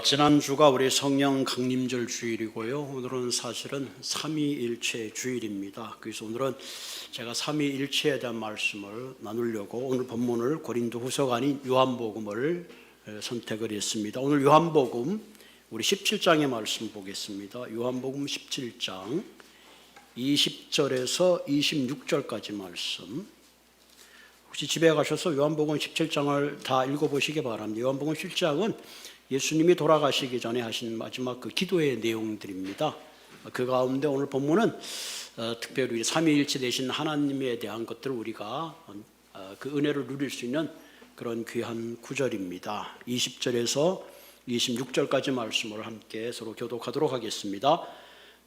지난주가 우리 성령 강림절 주일이고요. 오늘은 사실은 삼위일체 주일입니다. 그래서 오늘은 제가 삼위일체에 대한 말씀을 나누려고 오늘 본문을 고린도후서가 아닌 요한복음을 선택을 했습니다. 오늘 요한복음 우리 17장의 말씀 보겠습니다. 요한복음 17장 20절에서 26절까지 말씀. 혹시 집에 가셔서 요한복음 17장을 다 읽어보시기 바랍니다. 요한복음 17장은 예수님이 돌아가시기 전에 하신 마지막 그 기도의 내용들입니다. 그 가운데 오늘 본문은 특별히 삼위일체 되신 하나님에 대한 것들을 우리가 그 은혜를 누릴 수 있는 그런 귀한 구절입니다. 20절에서 26절까지 말씀을 함께 서로 교독하도록 하겠습니다.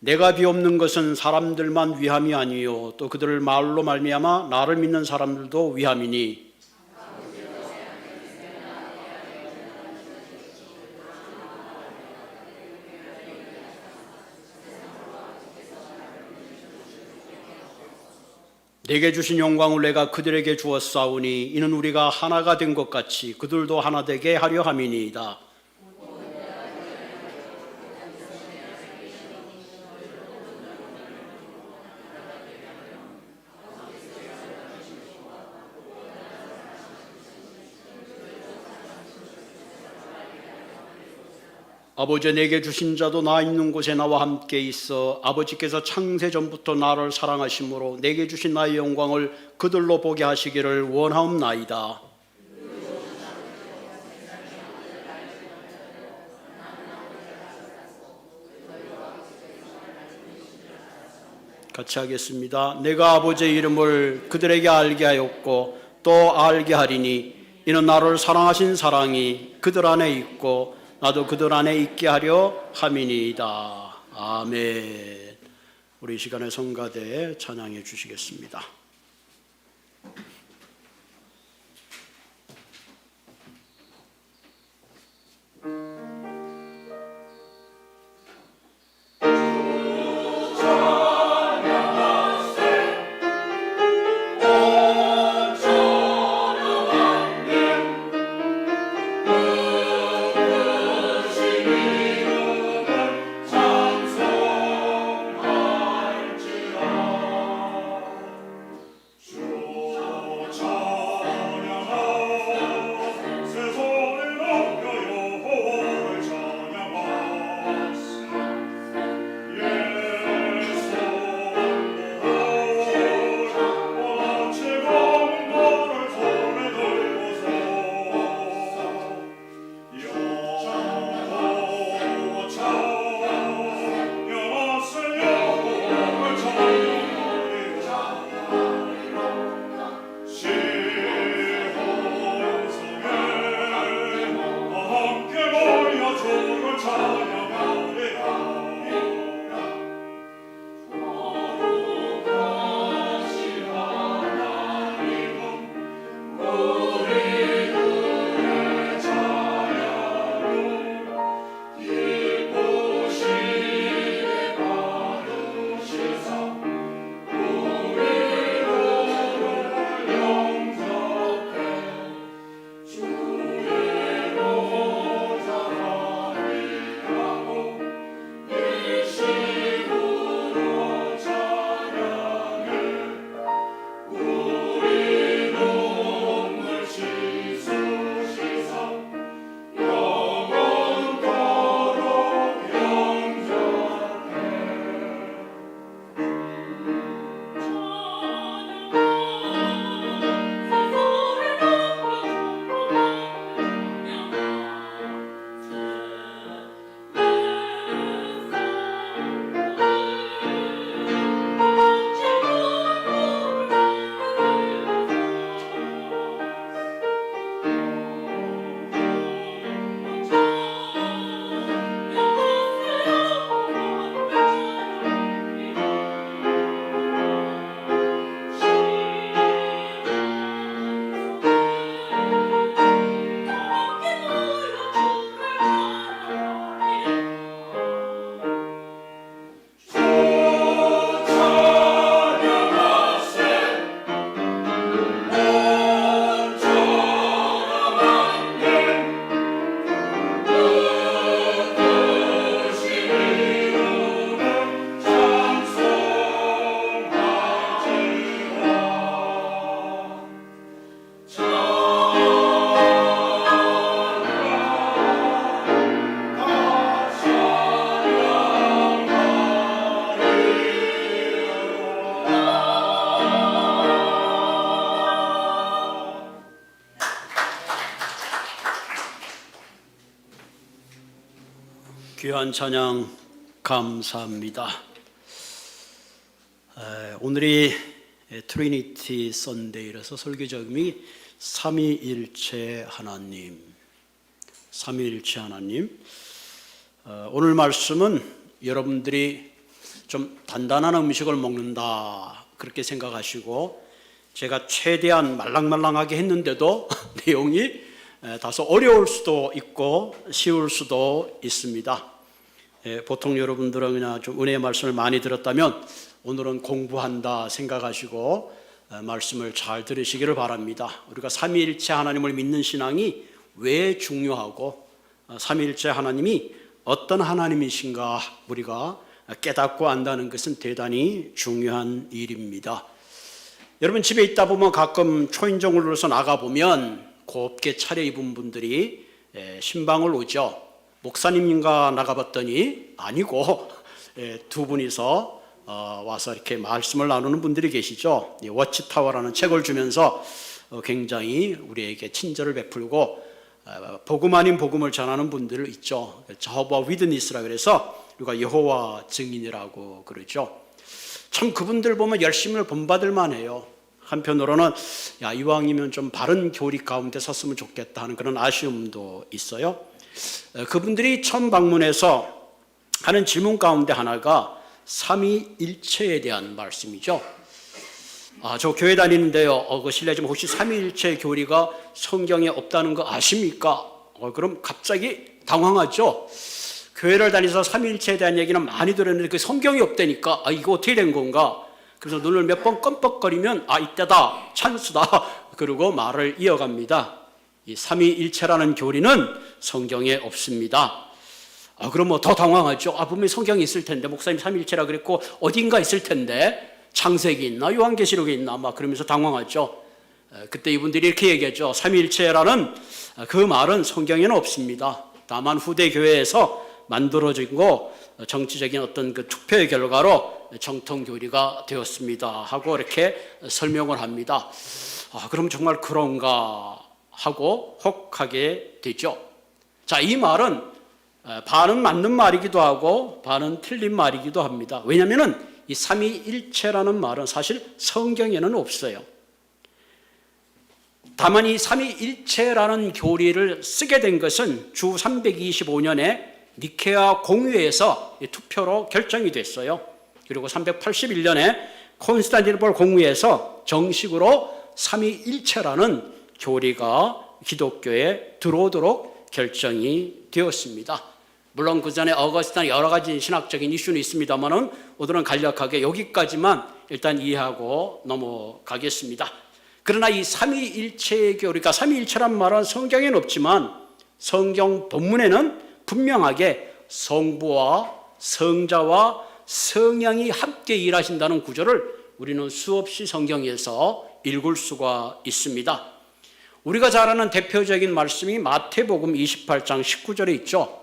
내가 비옵는 것은 사람들만 위함이 아니요 또 그들을 말로 말미암아 나를 믿는 사람들도 위함이니 내게 주신 영광을 내가 그들에게 주었사오니 이는 우리가 하나가 된 것 같이 그들도 하나 되게 하려 함이니이다. 아버지 내게 주신 자도 나 있는 곳에 나와 함께 있어 아버지께서 창세 전부터 나를 사랑하심으로 내게 주신 나의 영광을 그들로 보게 하시기를 원하옵나이다. 같이 하겠습니다. 내가 아버지의 이름을 그들에게 알게 하였고 또 알게 하리니 이는 나를 사랑하신 사랑이 그들 안에 있고 나도 그들 안에 있게 하려 함이니이다. 아멘. 우리 이 시간에 성가대 찬양해 주시겠습니다. 귀한 찬양 감사합니다. 오늘이 트리니티 선데이라서 설교 제목이 삼위일체 하나님. 삼위일체 하나님. 오늘 말씀은 여러분들이 좀 단단한 음식을 먹는다 그렇게 생각하시고, 제가 최대한 말랑말랑하게 했는데도 내용이 다소 어려울 수도 있고 쉬울 수도 있습니다. 보통 여러분들은 그냥 좀 은혜의 말씀을 많이 들었다면 오늘은 공부한다 생각하시고 말씀을 잘 들으시기를 바랍니다. 우리가 삼위일체 하나님을 믿는 신앙이 왜 중요하고 삼위일체 하나님이 어떤 하나님이신가 우리가 깨닫고 안다는 것은 대단히 중요한 일입니다. 여러분 집에 있다 보면 가끔 초인종을 눌러서 나가보면 곱게 차려입은 분들이 신방을 오죠. 목사님인가 나가봤더니 아니고 두 분이서 와서 이렇게 말씀을 나누는 분들이 계시죠. 워치타워라는 책을 주면서 굉장히 우리에게 친절을 베풀고 복음 아닌 복음을 전하는 분들 있죠. 저호바 위트니스라 그래서 우리가 여호와 증인이라고 그러죠. 참 그분들 보면 열심을 본받을 만해요. 한편으로는 이왕이면 좀 바른 교리 가운데 섰으면 좋겠다 하는 그런 아쉬움도 있어요. 그분들이 처음 방문해서 하는 질문 가운데 하나가 삼위일체에 대한 말씀이죠. 저 교회 다니는데요. 실례지만 혹시 삼위일체 교리가 성경에 없다는 거 아십니까? 그럼 갑자기 당황하죠. 교회를 다니면서 삼위일체에 대한 얘기는 많이 들었는데 그 성경이 없다니까 이거 어떻게 된 건가? 그래서 눈을 몇 번 껌뻑거리면 이때다, 찬스다 그러고 말을 이어갑니다. 이 삼위일체라는 교리는 성경에 없습니다. 그럼 더 당황하죠. 분명히 성경이 있을 텐데, 목사님 삼위일체라 그랬고 어딘가 있을 텐데, 창세기 있나 요한계시록에 있나 그러면서 당황하죠. 그때 이분들이 이렇게 얘기하죠. 삼위일체라는 그 말은 성경에는 없습니다. 다만 후대 교회에서 만들어진 거 정치적인 어떤 그 투표의 결과로 정통교리가 되었습니다 하고 이렇게 설명을 합니다. 그럼 정말 그런가 하고 혹하게 되죠. 자, 이 말은 반은 맞는 말이기도 하고 반은 틀린 말이기도 합니다. 왜냐하면 이 삼위일체라는 말은 사실 성경에는 없어요. 다만 이 삼위일체라는 교리를 쓰게 된 것은 주 325년에 니케아 공회에서 투표로 결정이 됐어요. 그리고 381년에 콘스탄티노플 공회에서 정식으로 삼위일체라는 교리가 기독교에 들어오도록 결정이 되었습니다. 물론 그 전에 어거스틴 여러 가지 신학적인 이슈는 있습니다만은 오늘은 간략하게 여기까지만 일단 이해하고 넘어가겠습니다. 그러나 이 삼위일체의 교리가, 삼위일체란 말은 성경에는 없지만 성경 본문에는 분명하게 성부와 성자와 성령이 함께 일하신다는 구절을 우리는 수없이 성경에서 읽을 수가 있습니다. 우리가 잘 아는 대표적인 말씀이 마태복음 28장 19절에 있죠.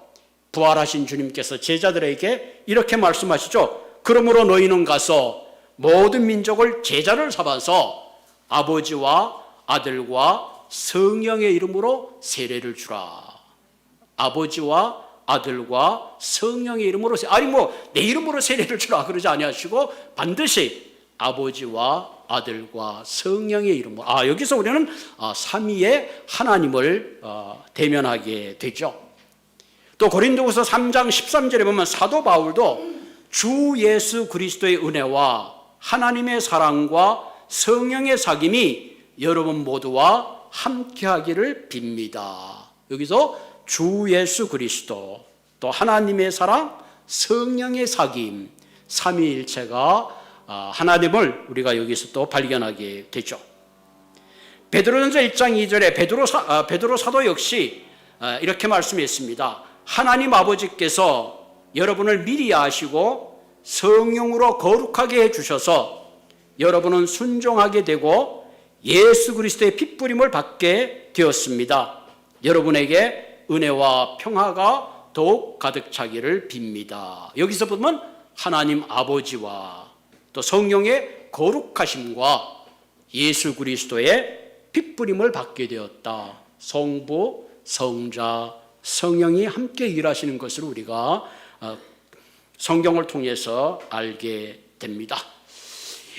부활하신 주님께서 제자들에게 이렇게 말씀하시죠. 그러므로 너희는 가서 모든 민족을 제자를 삼아서 아버지와 아들과 성령의 이름으로 세례를 주라. 아버지와 아들과 성령의 이름으로 내 이름으로 세례를 주라 그러지 아니하시고 반드시 아버지와 아들과 성령의 이름으로. 여기서 우리는 삼위의 하나님을 대면하게 되죠. 또 고린도후서 3장 13절에 보면 사도 바울도 주 예수 그리스도의 은혜와 하나님의 사랑과 성령의 사귐이 여러분 모두와 함께하기를 빕니다. 여기서 주 예수 그리스도, 또 하나님의 사랑, 성령의 사귐, 삼위일체가 하나됨을 우리가 여기서 또 발견하게 되죠. 베드로전서 1장 2절에 베드로 사도 역시 이렇게 말씀했습니다. 하나님 아버지께서 여러분을 미리 아시고 성령으로 거룩하게 해주셔서 여러분은 순종하게 되고 예수 그리스도의 핏부림을 받게 되었습니다. 여러분에게 은혜와 평화가 더욱 가득 차기를 빕니다. 여기서 보면 하나님 아버지와 또 성령의 거룩하심과 예수 그리스도의 핏부림을 받게 되었다. 성부, 성자, 성령이 함께 일하시는 것을 우리가 성경을 통해서 알게 됩니다.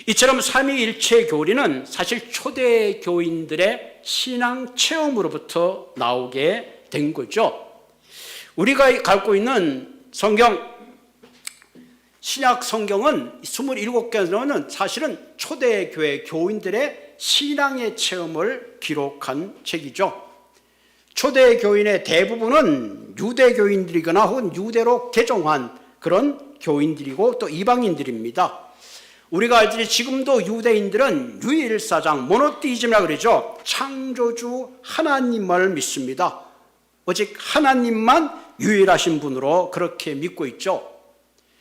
이처럼 삼위일체 교리는 사실 초대 교인들의 신앙 체험으로부터 나오게 된 거죠. 우리가 갖고 있는 성경, 신약 성경은 27개는 사실은 초대교회 교인들의 신앙의 체험을 기록한 책이죠. 초대교인의 대부분은 유대교인들이거나 혹은 유대로 개종한 그런 교인들이고 또 이방인들입니다. 우리가 알듯이 지금도 유대인들은 유일사장, 모노테이즘이라고 그러죠. 창조주 하나님을 믿습니다. 오직 하나님만 유일하신 분으로 그렇게 믿고 있죠.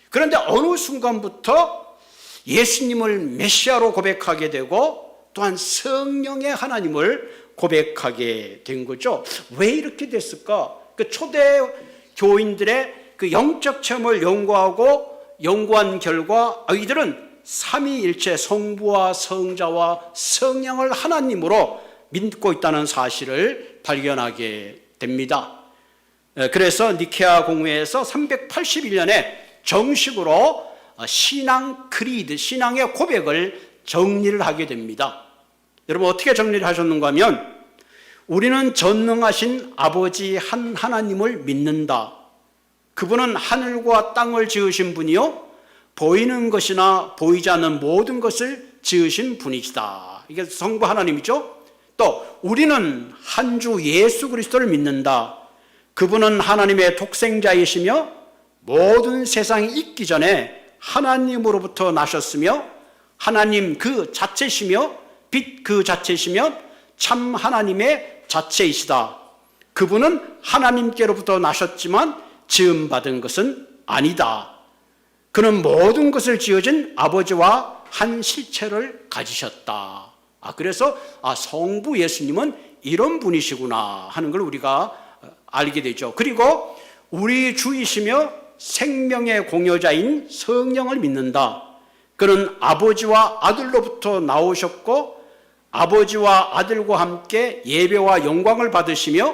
그런데 어느 순간부터 예수님을 메시아로 고백하게 되고 또한 성령의 하나님을 고백하게 된 거죠. 왜 이렇게 됐을까? 그 초대 교인들의 그 영적 체험을 연구한 결과 이들은 삼위일체 성부와 성자와 성령을 하나님으로 믿고 있다는 사실을 발견하게 됩니다. 그래서 니케아 공회에서 381년에 정식으로 신앙 크리드, 신앙의 고백을 정리를 하게 됩니다. 여러분 어떻게 정리를 하셨는가 하면 우리는 전능하신 아버지 한 하나님을 믿는다. 그분은 하늘과 땅을 지으신 분이요 보이는 것이나 보이지 않는 모든 것을 지으신 분이시다. 이게 성부 하나님이죠. 또 우리는 한 주 예수 그리스도를 믿는다. 그분은 하나님의 독생자이시며 모든 세상이 있기 전에 하나님으로부터 나셨으며 하나님 그 자체시며 빛 그 자체시며 참 하나님의 자체이시다. 그분은 하나님께로부터 나셨지만 지음받은 것은 아니다. 그는 모든 것을 지어진 아버지와 한 실체를 가지셨다. 그래서 성부 예수님은 이런 분이시구나 하는 걸 우리가 알게 되죠. 그리고 우리 주이시며 생명의 공여자인 성령을 믿는다. 그는 아버지와 아들로부터 나오셨고 아버지와 아들과 함께 예배와 영광을 받으시며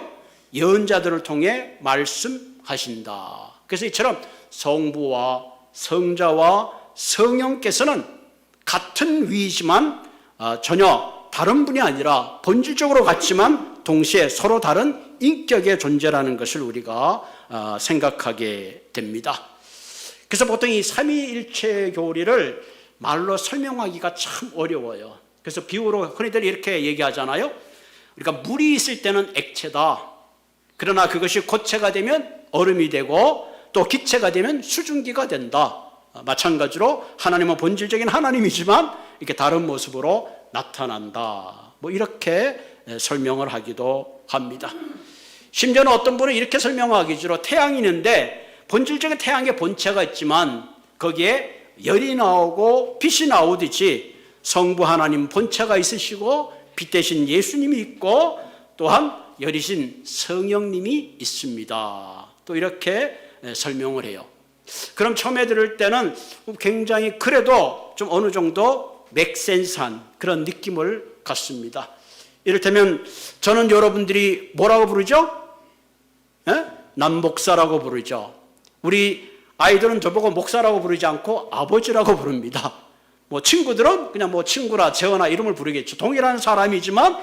예언자들을 통해 말씀하신다. 그래서 이처럼 성부와 성자와 성령께서는 같은 위이지만 전혀 다른 분이 아니라 본질적으로 같지만 동시에 서로 다른 인격의 존재라는 것을 우리가 생각하게 됩니다. 그래서 보통 이 삼위일체 교리를 말로 설명하기가 참 어려워요. 그래서 비유로 흔히들 이렇게 얘기하잖아요. 그러니까 물이 있을 때는 액체다. 그러나 그것이 고체가 되면 얼음이 되고 또 기체가 되면 수증기가 된다. 마찬가지로 하나님은 본질적인 하나님이지만 이렇게 다른 모습으로 나타난다. 뭐 이렇게 설명을 하기도 합니다. 심지어는 어떤 분은 이렇게 설명하기로 태양이 있는데 본질적인 태양의 본체가 있지만 거기에 열이 나오고 빛이 나오듯이 성부 하나님 본체가 있으시고 빛 대신 예수님이 있고 또한 열이신 성령님이 있습니다. 또 이렇게 설명을 해요. 그럼 처음에 들을 때는 굉장히 그래도 좀 어느 정도 맥센스한 그런 느낌을 갖습니다. 이를테면 저는 여러분들이 뭐라고 부르죠? 난 목사라고 부르죠. 우리 아이들은 저보고 목사라고 부르지 않고 아버지라고 부릅니다. 뭐 친구들은 그냥 뭐 친구라 재원아 이름을 부르겠죠. 동일한 사람이지만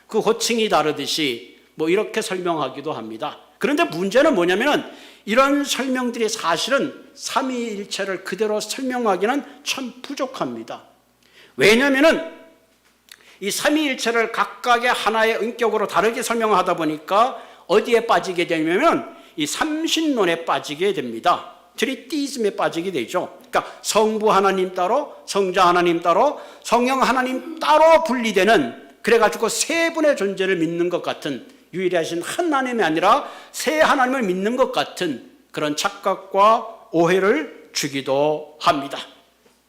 그 호칭이 다르듯이 뭐 이렇게 설명하기도 합니다. 그런데 문제는 뭐냐면은 이런 설명들이 사실은 삼위일체를 그대로 설명하기는 참 부족합니다. 왜냐하면은 이 삼위일체를 각각의 하나의 인격으로 다르게 설명하다 보니까 어디에 빠지게 되냐면 이 삼신론에 빠지게 됩니다. 트리티즘에 빠지게 되죠. 그러니까 성부 하나님 따로, 성자 하나님 따로, 성령 하나님 따로 분리되는 그래가지고 세 분의 존재를 믿는 것 같은 유일하신 하나님이 아니라 세 하나님을 믿는 것 같은 그런 착각과 오해를 주기도 합니다.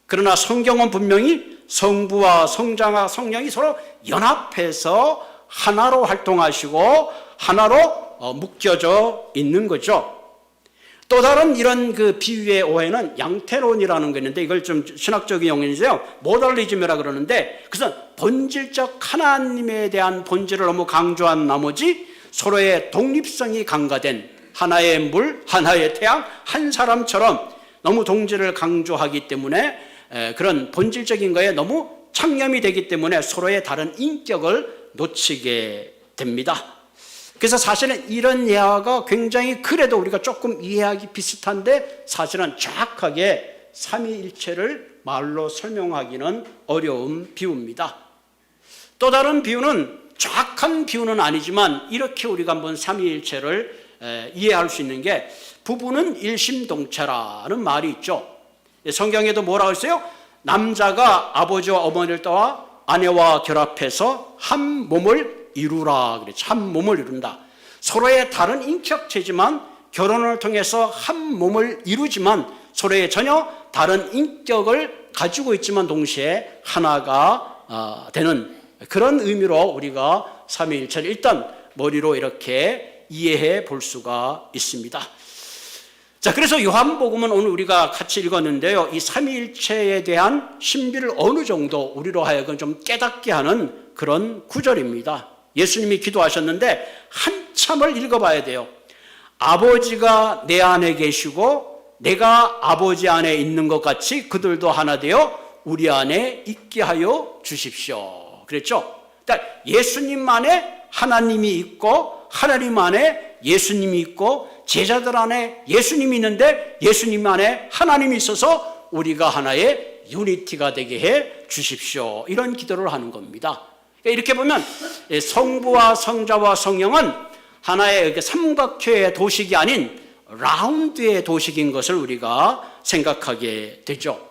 그러나 성경은 분명히 성부와 성자와 성령이 서로 연합해서 하나로 활동하시고 하나로 묶여져 있는 거죠. 또 다른 이런 그 비유의 오해는 양태론이라는 게 있는데 이걸 좀 신학적인 용어인데요. 모달리즘이라 그러는데 그래서 본질적 하나님에 대한 본질을 너무 강조한 나머지 서로의 독립성이 강화된 하나의 물, 하나의 태양, 한 사람처럼 너무 동질을 강조하기 때문에 그런 본질적인 거에 너무 창념이 되기 때문에 서로의 다른 인격을 놓치게 됩니다. 그래서 사실은 이런 예화가 굉장히 그래도 우리가 조금 이해하기 비슷한데 사실은 정확하게 삼위일체를 말로 설명하기는 어려운 비유입니다. 또 다른 비유는 정확한 비유는 아니지만 이렇게 우리가 한번 삼위일체를 이해할 수 있는 게 부부는 일심동체라는 말이 있죠. 성경에도 뭐라고 했어요? 남자가 아버지와 어머니를 떠나 아내와 결합해서 한 몸을 이루라 그랬죠. 한 몸을 이룬다. 서로의 다른 인격체지만 결혼을 통해서 한 몸을 이루지만 서로의 전혀 다른 인격을 가지고 있지만 동시에 하나가 되는 그런 의미로 우리가 삼위일체를 일단 머리로 이렇게 이해해 볼 수가 있습니다. 자, 그래서 요한복음은 오늘 우리가 같이 읽었는데요. 이 삼위일체에 대한 신비를 어느 정도 우리로 하여금 좀 깨닫게 하는 그런 구절입니다. 예수님이 기도하셨는데 한참을 읽어봐야 돼요. 아버지가 내 안에 계시고 내가 아버지 안에 있는 것 같이 그들도 하나 되어 우리 안에 있게 하여 주십시오. 그랬죠? 그러니까 예수님 안에 하나님이 있고 하나님 안에 예수님이 있고 제자들 안에 예수님이 있는데 예수님 안에 하나님이 있어서 우리가 하나의 유니티가 되게 해 주십시오. 이런 기도를 하는 겁니다. 이렇게 보면 성부와 성자와 성령은 하나의 삼각형의 도식이 아닌 라운드의 도식인 것을 우리가 생각하게 되죠.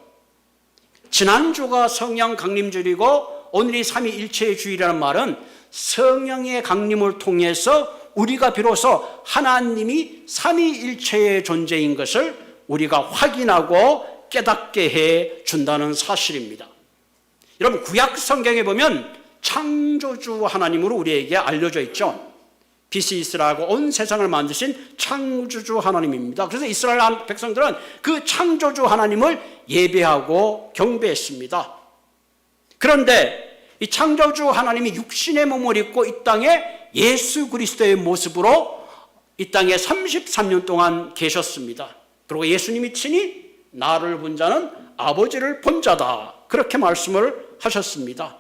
지난주가 성령 강림주일이고 오늘이 삼위일체의 주일이라는 말은 성령의 강림을 통해서 우리가 비로소 하나님이 삼위일체의 존재인 것을 우리가 확인하고 깨닫게 해 준다는 사실입니다. 여러분, 구약 성경에 보면 창조주 하나님으로 우리에게 알려져 있죠. 빛이 있으라고 온 세상을 만드신 창조주 하나님입니다. 그래서 이스라엘 백성들은 그 창조주 하나님을 예배하고 경배했습니다. 그런데 이 창조주 하나님이 육신의 몸을 입고 이 땅에 예수 그리스도의 모습으로 이 땅에 33년 동안 계셨습니다. 그리고 예수님이 친히 나를 본 자는 아버지를 본 자다, 그렇게 말씀을 하셨습니다.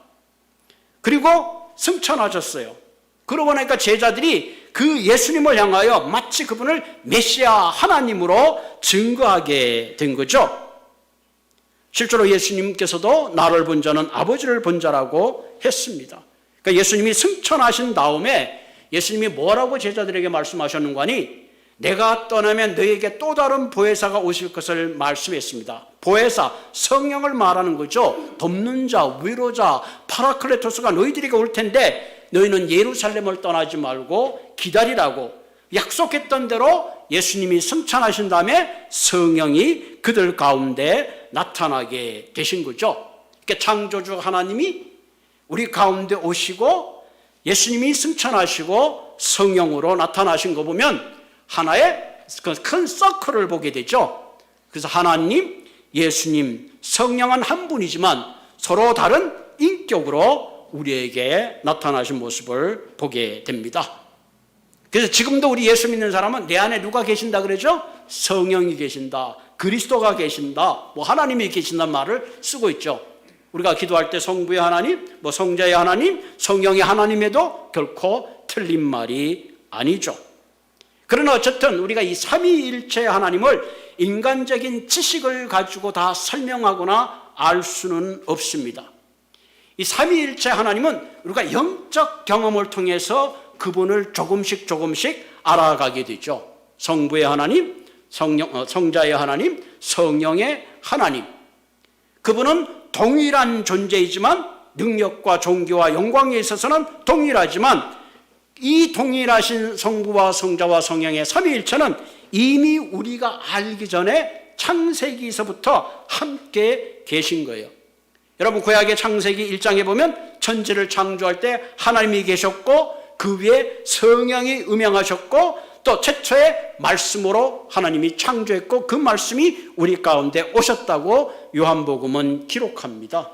그리고 승천하셨어요. 그러고 나니까 제자들이 그 예수님을 향하여 마치 그분을 메시아 하나님으로 증거하게 된 거죠. 실제로 예수님께서도 나를 본 자는 아버지를 본 자라고 했습니다. 그러니까 예수님이 승천하신 다음에 예수님이 뭐라고 제자들에게 말씀하셨는 거니? 내가 떠나면 너에게 또 다른 보혜사가 오실 것을 말씀했습니다. 보혜사, 성령을 말하는 거죠. 돕는 자, 위로자, 파라클레토스가 너희들에게 올 텐데 너희는 예루살렘을 떠나지 말고 기다리라고 약속했던 대로 예수님이 승천하신 다음에 성령이 그들 가운데 나타나게 되신 거죠. 그러니까 창조주 하나님이 우리 가운데 오시고 예수님이 승천하시고 성령으로 나타나신 거 보면 하나의 큰 서클을 보게 되죠. 그래서 하나님, 예수님, 성령은 한 분이지만 서로 다른 인격으로 우리에게 나타나신 모습을 보게 됩니다. 그래서 지금도 우리 예수 믿는 사람은 내 안에 누가 계신다 그러죠? 성령이 계신다, 그리스도가 계신다, 하나님이 계신다는 말을 쓰고 있죠. 우리가 기도할 때 성부의 하나님, 성자의 하나님, 성령의 하나님에도 결코 틀린 말이 아니죠. 그러나 어쨌든 우리가 이 삼위일체 하나님을 인간적인 지식을 가지고 다 설명하거나 알 수는 없습니다. 이 삼위일체 하나님은 우리가 영적 경험을 통해서 그분을 조금씩 알아가게 되죠. 성부의 하나님, 성자의 하나님, 성령의 하나님. 그분은 동일한 존재이지만 능력과 존귀와 영광에 있어서는 동일하지만 이 동일하신 성부와 성자와 성령의 삼위일체는 이미 우리가 알기 전에 창세기에서부터 함께 계신 거예요. 여러분, 구약의 창세기 1장에 보면 천지를 창조할 때 하나님이 계셨고 그 위에 성령이 음행하셨고 또 최초의 말씀으로 하나님이 창조했고 그 말씀이 우리 가운데 오셨다고 요한복음은 기록합니다.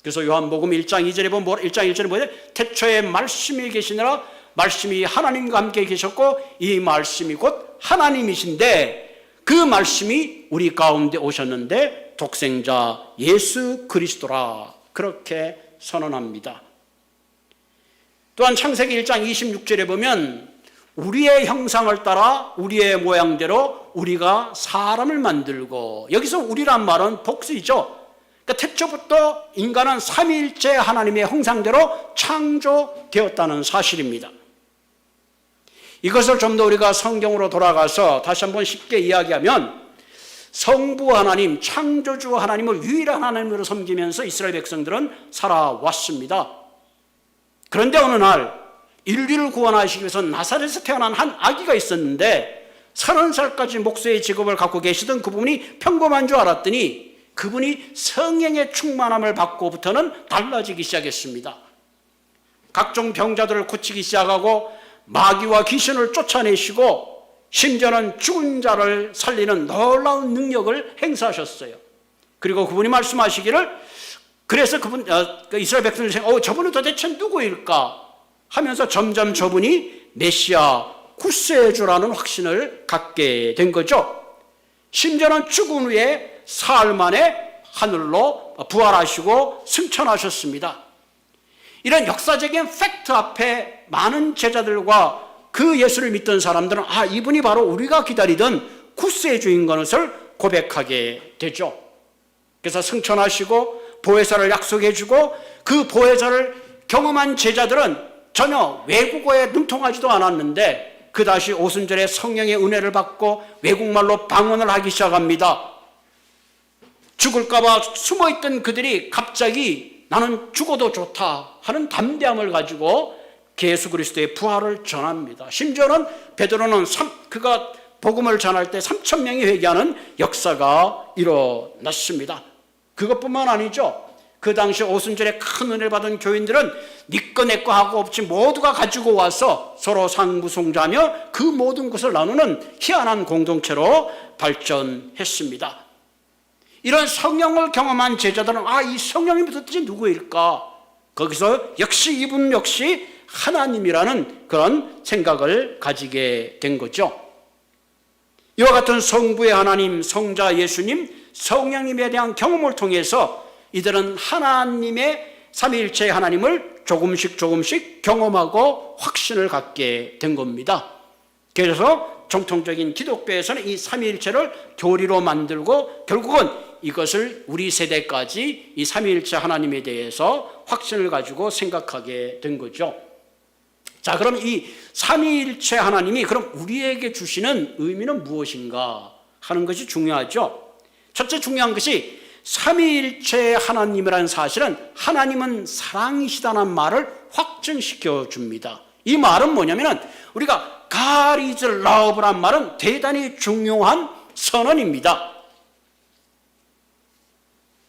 그래서 요한복음 1장 2절에 보면 1장 1절에 보면 태초에 말씀이 계시니라, 말씀이 하나님과 함께 계셨고 이 말씀이 곧 하나님이신데 그 말씀이 우리 가운데 오셨는데 독생자 예수 그리스도라 그렇게 선언합니다. 또한 창세기 1장 26절에 보면 우리의 형상을 따라 우리의 모양대로 우리가 사람을 만들고, 여기서 우리란 말은 복수이죠. 그러니까 태초부터 인간은 삼위일체 하나님의 형상대로 창조되었다는 사실입니다. 이것을 좀 더 우리가 성경으로 돌아가서 다시 한번 쉽게 이야기하면 성부 하나님, 창조주 하나님을 유일한 하나님으로 섬기면서 이스라엘 백성들은 살아왔습니다. 그런데 어느 날 인류를 구원하시기 위해서 나사렛에서 태어난 한 아기가 있었는데 30살까지 목수의 직업을 갖고 계시던 그분이 평범한 줄 알았더니 그분이 성령의 충만함을 받고부터는 달라지기 시작했습니다. 각종 병자들을 고치기 시작하고 마귀와 귀신을 쫓아내시고 심지어는 죽은 자를 살리는 놀라운 능력을 행사하셨어요. 그리고 그분이 말씀하시기를, 그래서 그분 이스라엘 백성들이 저분은 도대체 누구일까 하면서 점점 저분이 메시아 구세주라는 확신을 갖게 된 거죠. 심지어는 죽은 후에 사흘 만에 하늘로 부활하시고 승천하셨습니다. 이런 역사적인 팩트 앞에 많은 제자들과 그 예수를 믿던 사람들은 이분이 바로 우리가 기다리던 구세주인 것을 고백하게 되죠. 그래서 승천하시고 보혜사를 약속해 주고 그 보혜사를 경험한 제자들은 전혀 외국어에 능통하지도 않았는데 그다시 오순절에 성령의 은혜를 받고 외국말로 방언을 하기 시작합니다. 죽을까 봐 숨어있던 그들이 갑자기 나는 죽어도 좋다 하는 담대함을 가지고 예수 그리스도의 부활을 전합니다. 심지어는 베드로는 그가 복음을 전할 때 3,000명이 회개하는 역사가 일어났습니다. 그것뿐만 아니죠. 그 당시 오순절에 큰 은혜를 받은 교인들은 니꺼 내꺼 하고 없이 모두가 가지고 와서 서로 상부송자하며 그 모든 것을 나누는 희한한 공동체로 발전했습니다. 이런 성령을 경험한 제자들은 이 성령이 도대체 누구일까? 거기서 역시 이분 역시 하나님이라는 그런 생각을 가지게 된 거죠. 이와 같은 성부의 하나님, 성자 예수님, 성령님에 대한 경험을 통해서 이들은 하나님의 삼위일체의 하나님을 조금씩 경험하고 확신을 갖게 된 겁니다. 그래서 정통적인 기독교에서는 이 삼위일체를 교리로 만들고 결국은 이것을 우리 세대까지 이 삼위일체 하나님에 대해서 확신을 가지고 생각하게 된 거죠. 자, 그럼 이 삼위일체 하나님이 그럼 우리에게 주시는 의미는 무엇인가 하는 것이 중요하죠. 첫째 중요한 것이 삼위일체 하나님이라는 사실은 하나님은 사랑이시다는 말을 확증시켜 줍니다. 이 말은 뭐냐면은 우리가 God is love란 말은 대단히 중요한 선언입니다.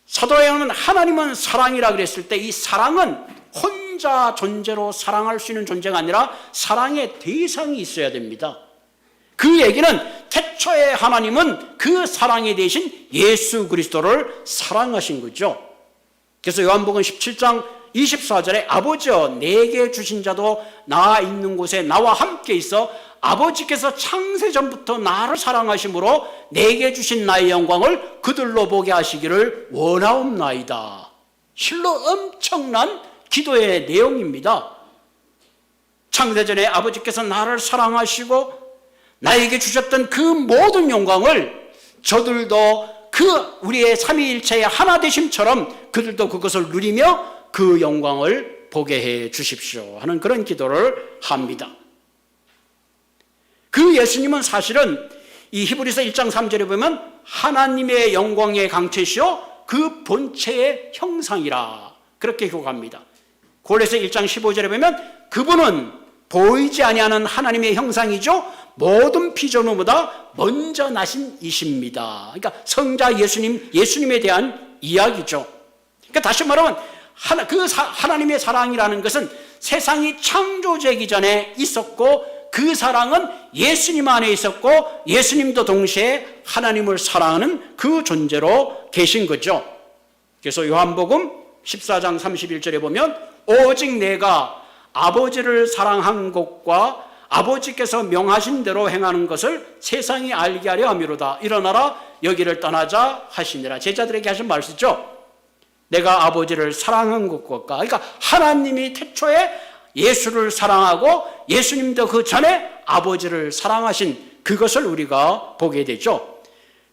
사도 요한은 하나님은 사랑이라 그랬을 때 이 사랑은 혼자 존재로 사랑할 수 있는 존재가 아니라 사랑의 대상이 있어야 됩니다. 그 얘기는 태초에 하나님은 그 사랑의 대신 예수 그리스도를 사랑하신 거죠. 그래서 요한복음 17장 24절에 아버지여 내게 주신 자도 나 있는 곳에 나와 함께 있어 아버지께서 창세전부터 나를 사랑하심으로 내게 주신 나의 영광을 그들로 보게 하시기를 원하옵나이다. 실로 엄청난 기도의 내용입니다. 창세전에 아버지께서 나를 사랑하시고 나에게 주셨던 그 모든 영광을 저들도 그 우리의 삼위일체의 하나 되심처럼 그들도 그것을 누리며 그 영광을 보게 해 주십시오 하는 그런 기도를 합니다. 그 예수님은 사실은 이 히브리서 1장 3절에 보면 하나님의 영광의 강체시요 그 본체의 형상이라 그렇게 기록합니다. 골로새 1장 15절에 보면 그분은 보이지 아니하는 하나님의 형상이죠 모든 피조물보다 먼저 나신 이십니다. 그러니까 성자 예수님에 대한 이야기죠. 그러니까 다시 말하면 하나님의 사랑이라는 것은 세상이 창조되기 전에 있었고 그 사랑은 예수님 안에 있었고 예수님도 동시에 하나님을 사랑하는 그 존재로 계신 거죠. 그래서 요한복음 14장 31절에 보면 오직 내가 아버지를 사랑한 것과 아버지께서 명하신 대로 행하는 것을 세상이 알게 하려 함이로다. 일어나라 여기를 떠나자 하시니라. 제자들에게 하신 말씀이죠. 내가 아버지를 사랑한 것과, 그러니까 하나님이 태초에 예수를 사랑하고 예수님도 그 전에 아버지를 사랑하신 그것을 우리가 보게 되죠.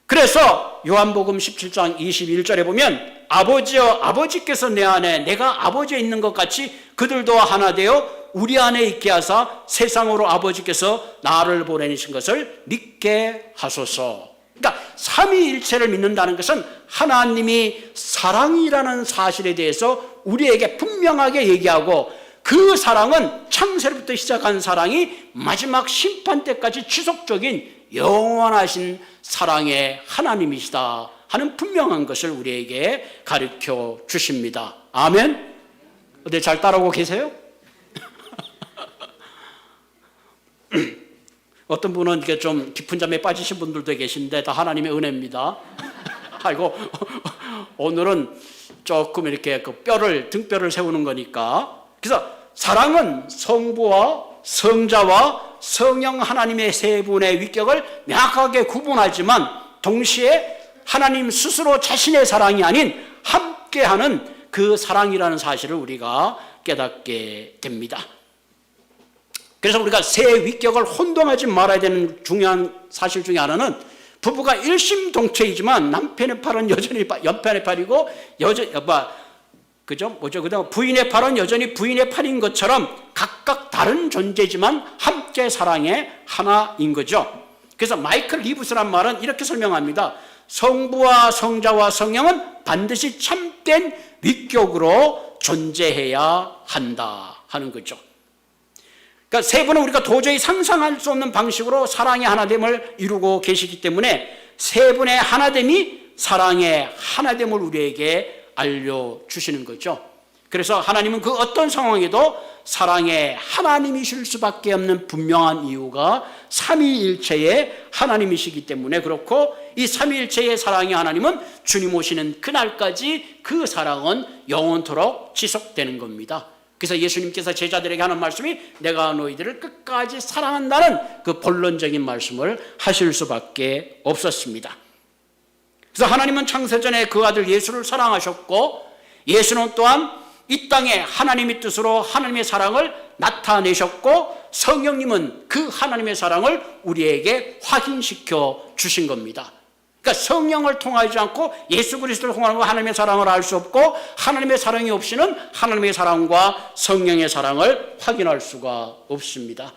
그래서 요한복음 17장 21절에 보면 아버지여 아버지께서 내 안에 내가 아버지에 있는 것 같이 그들도 하나 되어 우리 안에 있게 하사 세상으로 아버지께서 나를 보내신 것을 믿게 하소서. 그러니까 삼위일체를 믿는다는 것은 하나님이 사랑이라는 사실에 대해서 우리에게 분명하게 얘기하고 그 사랑은 창세로부터 시작한 사랑이 마지막 심판 때까지 지속적인 영원하신 사랑의 하나님이시다 하는 분명한 것을 우리에게 가르쳐 주십니다. 아멘? 어때 잘 따라오고 계세요? 어떤 분은 이렇게 좀 깊은 잠에 빠지신 분들도 계신데 다 하나님의 은혜입니다. 아이고 오늘은 조금 이렇게 그 등뼈를 세우는 거니까. 그래서 사랑은 성부와 성자와 성령 하나님의 세 분의 위격을 명확하게 구분하지만 동시에 하나님 스스로 자신의 사랑이 아닌 함께하는 그 사랑이라는 사실을 우리가 깨닫게 됩니다. 그래서 우리가 세 위격을 혼동하지 말아야 되는 중요한 사실 중에 하나는 부부가 일심동체이지만 남편의 팔은 여전히 연편의 팔이고 그다음 부인의 팔은 여전히 부인의 팔인 것처럼 각각 다른 존재지만 함께 사랑의 하나인 거죠. 그래서 마이클 리브스란 말은 이렇게 설명합니다. 성부와 성자와 성령은 반드시 참된 위격으로 존재해야 한다 하는 거죠. 그러니까 세 분은 우리가 도저히 상상할 수 없는 방식으로 사랑의 하나됨을 이루고 계시기 때문에 세 분의 하나됨이 사랑의 하나됨을 우리에게 알려주시는 거죠. 그래서 하나님은 그 어떤 상황에도 사랑의 하나님이실 수밖에 없는 분명한 이유가 삼위일체의 하나님이시기 때문에 그렇고 이 삼위일체의 사랑의 하나님은 주님 오시는 그날까지 그 사랑은 영원토록 지속되는 겁니다. 그래서 예수님께서 제자들에게 하는 말씀이 내가 너희들을 끝까지 사랑한다는 그 본론적인 말씀을 하실 수밖에 없었습니다. 그래서 하나님은 창세전에 그 아들 예수를 사랑하셨고 예수는 또한 이 땅에 하나님의 뜻으로 하나님의 사랑을 나타내셨고 성령님은 그 하나님의 사랑을 우리에게 확인시켜 주신 겁니다. 그러니까 성령을 통하지 않고 예수 그리스도를 통하는 하나님의 사랑을 알 수 없고 하나님의 사랑이 없이는 하나님의 사랑과 성령의 사랑을 확인할 수가 없습니다.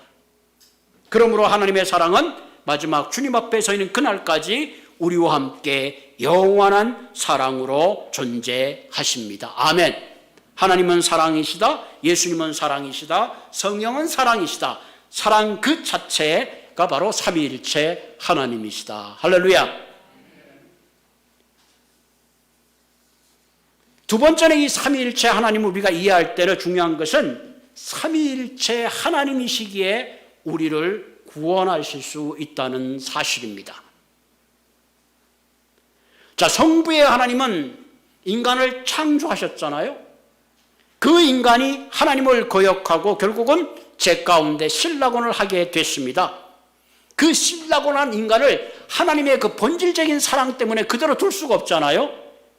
그러므로 하나님의 사랑은 마지막 주님 앞에 서 있는 그날까지 우리와 함께 영원한 사랑으로 존재하십니다. 아멘. 하나님은 사랑이시다. 예수님은 사랑이시다. 성령은 사랑이시다. 사랑 그 자체가 바로 삼위일체 하나님이시다. 할렐루야. 두 번째는 이 삼위일체 하나님을 우리가 이해할 때는 중요한 것은 삼위일체 하나님이시기에 우리를 구원하실 수 있다는 사실입니다. 자, 성부의 하나님은 인간을 창조하셨잖아요. 그 인간이 하나님을 거역하고 결국은 죄 가운데 신라곤을 하게 됐습니다. 그 신라곤한 인간을 하나님의 그 본질적인 사랑 때문에 그대로 둘 수가 없잖아요.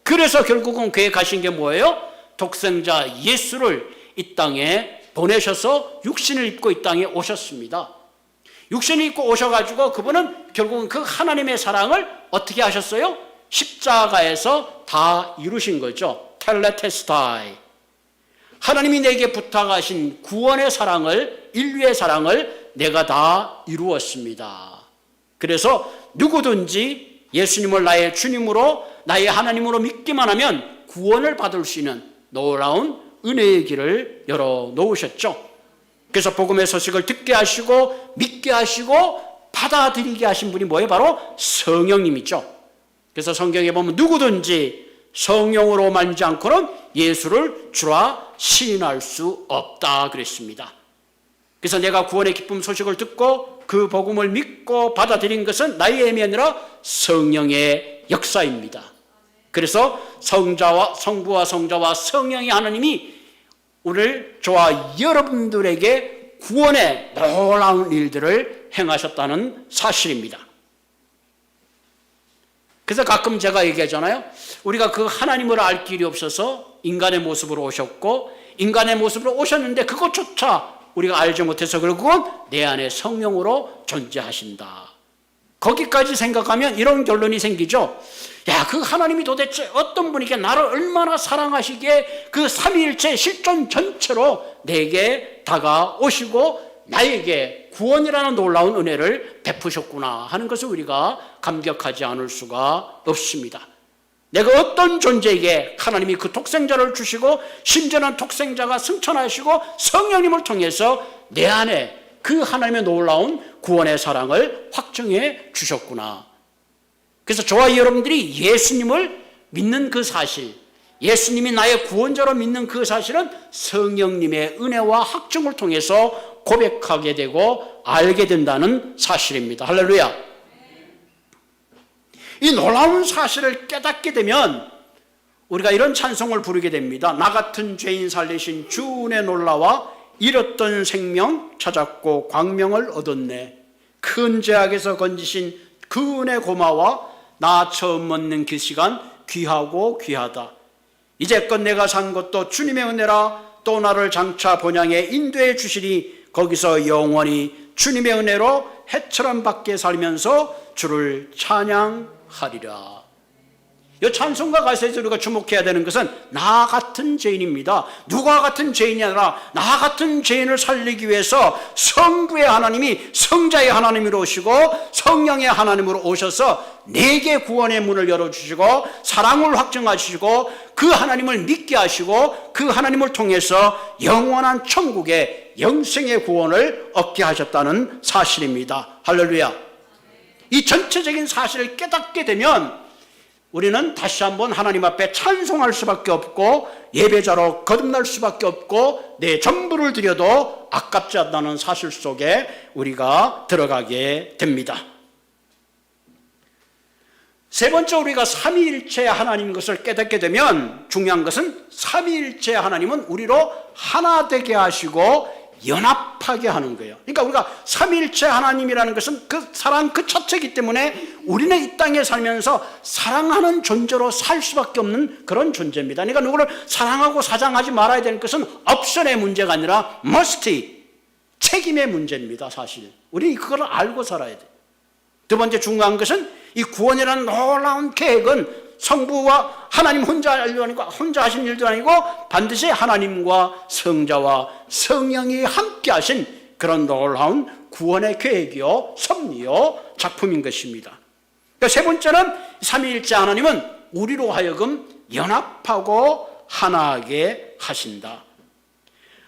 그래서 결국은 그에 가신 게 뭐예요? 독생자 예수를 이 땅에 보내셔서 육신을 입고 이 땅에 오셨습니다. 육신을 입고 오셔가지고 그분은 결국은 그 하나님의 사랑을 어떻게 하셨어요? 십자가에서 다 이루신 거죠. 텔레테스타이. 하나님이 내게 부탁하신 구원의 사랑을, 인류의 사랑을 내가 다 이루었습니다. 그래서 누구든지 예수님을 나의 주님으로 나의 하나님으로 믿기만 하면 구원을 받을 수 있는 놀라운 은혜의 길을 열어놓으셨죠. 그래서 복음의 소식을 듣게 하시고 믿게 하시고 받아들이게 하신 분이 뭐예요? 바로 성령님이죠. 그래서 성경에 보면 누구든지 성령으로 말미지 않고는 예수를 주라 시인할 수 없다 그랬습니다. 그래서 내가 구원의 기쁨 소식을 듣고 그 복음을 믿고 받아들인 것은 나의 힘이 아니라 성령의 역사입니다. 그래서 성부와 성자와 성령의 하나님이 오늘 저와 여러분들에게 구원의 놀라운 일들을 행하셨다는 사실입니다. 그래서 가끔 제가 얘기하잖아요. 우리가 그 하나님을 알 길이 없어서 인간의 모습으로 오셨고, 인간의 모습으로 오셨는데 그것조차 우리가 알지 못해서 결국은 내 안에 성령으로 존재하신다. 거기까지 생각하면 이런 결론이 생기죠. 야, 그 하나님이 도대체 어떤 분이게 나를 얼마나 사랑하시기에 그 삼위일체 실존 전체로 내게 다가오시고 나에게 구원이라는 놀라운 은혜를 베푸셨구나 하는 것을 우리가 감격하지 않을 수가 없습니다. 내가 어떤 존재에게 하나님이 그 독생자를 주시고 심지어는 독생자가 승천하시고 성령님을 통해서 내 안에 그 하나님의 놀라운 구원의 사랑을 확증해 주셨구나. 그래서 저와 여러분들이 예수님을 믿는 그 사실, 예수님이 나의 구원자로 믿는 그 사실은 성령님의 은혜와 확증을 통해서 고백하게 되고 알게 된다는 사실입니다. 할렐루야. 이 놀라운 사실을 깨닫게 되면 우리가 이런 찬송을 부르게 됩니다. 나 같은 죄인 살리신 주 은혜 놀라와 잃었던 생명 찾았고 광명을 얻었네. 큰 죄악에서 건지신 그 은혜 고마워. 나 처음 묻는 그 시간 귀하고 귀하다. 이제껏 내가 산 것도 주님의 은혜라. 또 나를 장차 본향에 인도해 주시니 거기서 영원히 주님의 은혜로 해처럼 밖에 살면서 주를 찬양하리라. 이 찬송가 가사에서 우리가 주목해야 되는 것은 나 같은 죄인입니다. 누가 같은 죄인이 아니라 나 같은 죄인을 살리기 위해서 성부의 하나님이 성자의 하나님으로 오시고 성령의 하나님으로 오셔서 내게 구원의 문을 열어주시고 사랑을 확증하시고 그 하나님을 믿게 하시고 그 하나님을 통해서 영원한 천국의 영생의 구원을 얻게 하셨다는 사실입니다. 할렐루야. 이 전체적인 사실을 깨닫게 되면 우리는 다시 한번 하나님 앞에 찬송할 수밖에 없고 예배자로 거듭날 수밖에 없고 내 전부를 드려도 아깝지 않다는 사실 속에 우리가 들어가게 됩니다. 세 번째, 우리가 삼위일체 하나님인 것을 깨닫게 되면 중요한 것은 삼위일체 하나님은 우리로 하나 되게 하시고 연합하게 하는 거예요. 그러니까 우리가 삼위일체 하나님이라는 것은 그 사랑 그 자체이기 때문에 우리는 이 땅에 살면서 사랑하는 존재로 살 수밖에 없는 그런 존재입니다. 그러니까 누구를 사랑하고 사랑하지 말아야 되는 것은 옵션의 문제가 아니라 must, 책임의 문제입니다. 사실 우리는 그걸 알고 살아야 돼요. 두 번째 중요한 것은 이 구원이라는 놀라운 계획은 성부와 하나님 혼자 하신 일도 아니고 반드시 하나님과 성자와 성령이 함께 하신 그런 놀라운 구원의 계획이요 섭리요 작품인 것입니다. 그러니까 세 번째는 삼위일체 하나님은 우리로 하여금 연합하고 하나하게 하신다.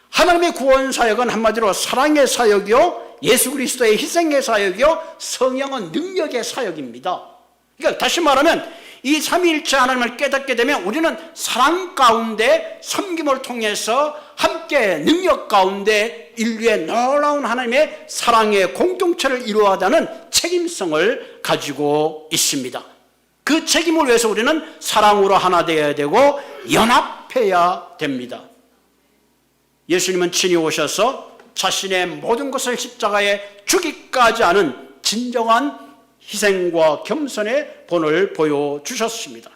하나님의 구원 사역은 한마디로 사랑의 사역이요 예수 그리스도의 희생의 사역이요 성령은 능력의 사역입니다. 그러니까 다시 말하면 이 삼위일체 하나님을 깨닫게 되면 우리는 사랑 가운데 섬김을 통해서 함께 능력 가운데 인류의 놀라운 하나님의 사랑의 공동체를 이루어가는 책임성을 가지고 있습니다. 그 책임을 위해서 우리는 사랑으로 하나 되어야 되고 연합해야 됩니다. 예수님은 친히 오셔서 자신의 모든 것을 십자가에 주기까지 하는 진정한 희생과 겸손의 본을 보여주셨습니다.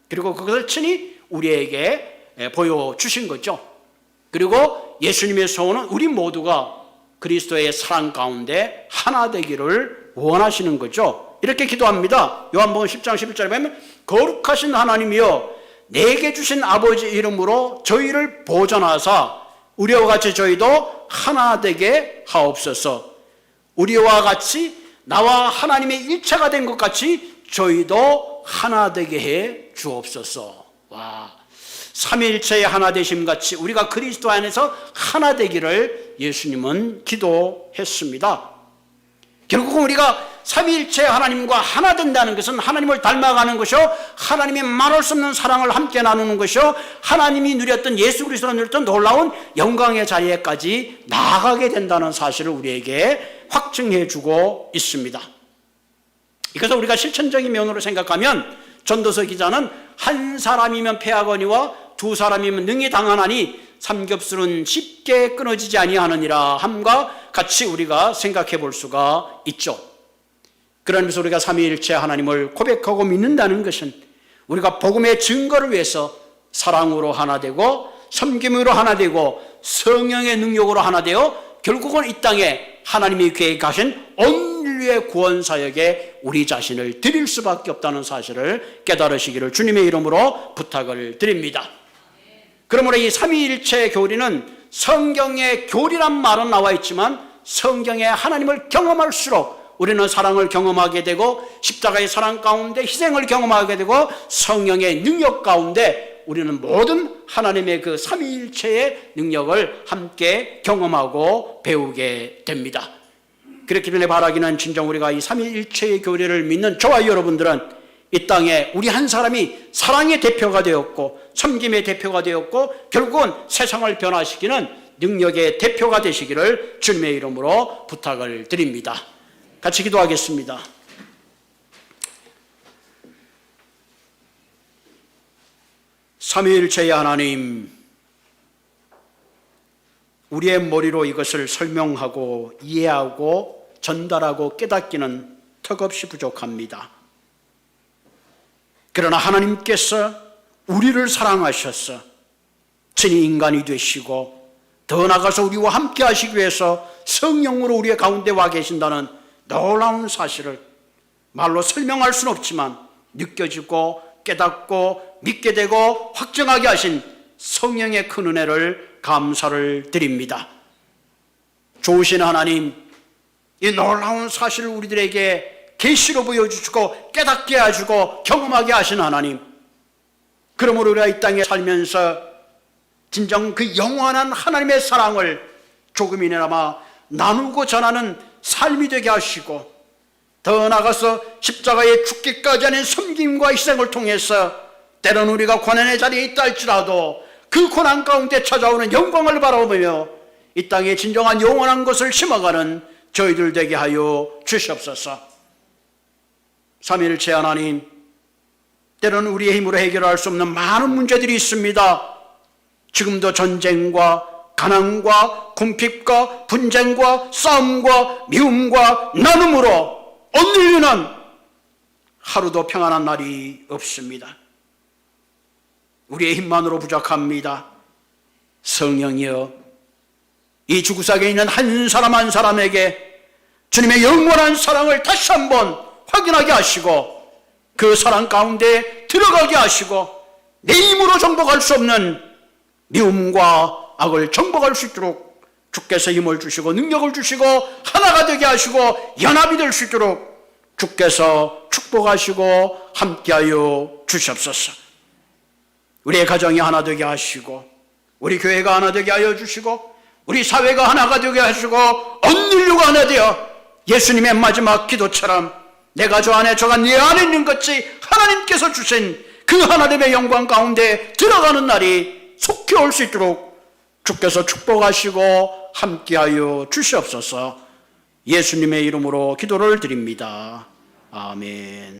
그리고 그것을 친히 우리에게 보여주신 거죠. 그리고 예수님의 소원은 우리 모두가 그리스도의 사랑 가운데 하나 되기를 원하시는 거죠. 이렇게 기도합니다. 요한복음 10장 11절에 보면 거룩하신 하나님이여 내게 주신 아버지 이름으로 저희를 보존하사 우리와 같이 저희도 하나 되게 하옵소서. 우리와 같이 나와 하나님의 일체가 된 것 같이 저희도 하나 되게 해 주옵소서. 와, 삼위일체의 하나 되심 같이 우리가 그리스도 안에서 하나 되기를 예수님은 기도했습니다. 결국은 우리가 삼위일체 하나님과 하나 된다는 것은 하나님을 닮아가는 것이요 하나님의 말할 수 없는 사랑을 함께 나누는 것이요 하나님이 누렸던 예수 그리스도가 누렸던 놀라운 영광의 자리에까지 나아가게 된다는 사실을 우리에게 확증해 주고 있습니다. 그래서 우리가 실천적인 면으로 생각하면 전도서 기자는 한 사람이면 패하거니와 두 사람이면 능히 당하나니 삼겹살은 쉽게 끊어지지 아니하느니라 함과 같이 우리가 생각해 볼 수가 있죠. 그런 의미에서 우리가 삼위일체 하나님을 고백하고 믿는다는 것은 우리가 복음의 증거를 위해서 사랑으로 하나 되고 섬김으로 하나 되고 성령의 능력으로 하나 되어 결국은 이 땅에 하나님이 계획하신 온 인류의 구원 사역에 우리 자신을 드릴 수밖에 없다는 사실을 깨달으시기를 주님의 이름으로 부탁을 드립니다. 그러므로 이 삼위일체의 교리는 성경에 교리란 말은 나와 있지만 성경에 하나님을 경험할수록 우리는 사랑을 경험하게 되고 십자가의 사랑 가운데 희생을 경험하게 되고 성령의 능력 가운데 우리는 모든 하나님의 그 삼위일체의 능력을 함께 경험하고 배우게 됩니다. 그렇기 때문에 바라기는 진정 우리가 이 삼위일체의 교리를 믿는 저와 여러분들은 이 땅에 우리 한 사람이 사랑의 대표가 되었고 섬김의 대표가 되었고 결국은 세상을 변화시키는 능력의 대표가 되시기를 주님의 이름으로 부탁을 드립니다. 같이 기도하겠습니다. 삼위일체의 하나님, 우리의 머리로 이것을 설명하고 이해하고 전달하고 깨닫기는 턱없이 부족합니다. 그러나 하나님께서 우리를 사랑하셔서 친히 인간이 되시고 더 나아가서 우리와 함께 하시기 위해서 성령으로 우리의 가운데 와 계신다는 놀라운 사실을 말로 설명할 수는 없지만 느껴지고 깨닫고 믿게 되고 확정하게 하신 성령의 큰 은혜를 감사를 드립니다. 좋으신 하나님, 이 놀라운 사실을 우리들에게 계시로 보여주시고 깨닫게 하시고 경험하게 하신 하나님, 그러므로 우리가 이 땅에 살면서 진정 그 영원한 하나님의 사랑을 조금이나마 나누고 전하는 삶이 되게 하시고 더 나아가서 십자가에 죽기까지 하는 섬김과 희생을 통해서 때로는 우리가 고난의 자리에 있다 할지라도 그 고난 가운데 찾아오는 영광을 바라보며 이 땅에 진정한 영원한 것을 심어가는 저희들 되게 하여 주시옵소서. 삼위일체 하나님, 때로는 우리의 힘으로 해결할 수 없는 많은 문제들이 있습니다. 지금도 전쟁과 가난과 궁핍과 분쟁과 싸움과 미움과 나눔으로 온 인류는 하루도 평안한 날이 없습니다. 우리의 힘만으로 부족합니다. 성령이여, 이 주구석에 있는 한 사람 한 사람에게 주님의 영원한 사랑을 다시 한번 확인하게 하시고 그 사랑 가운데 들어가게 하시고 내 힘으로 정복할 수 없는 미움과 악을 정복할 수 있도록 주께서 힘을 주시고 능력을 주시고 하나가 되게 하시고 연합이 될 수 있도록 주께서 축복하시고 함께하여 주시옵소서. 우리의 가정이 하나 되게 하시고 우리 교회가 하나 되게 하여 주시고 우리 사회가 하나가 되게 하시고 온 인류가 하나 되어 예수님의 마지막 기도처럼 내가 저 안에 저가 네 안에 있는 것이 하나님께서 주신 그 하나님의 영광 가운데 들어가는 날이 속히 올 수 있도록 주께서 축복하시고 함께하여 주시옵소서. 예수님의 이름으로 기도를 드립니다. 아멘.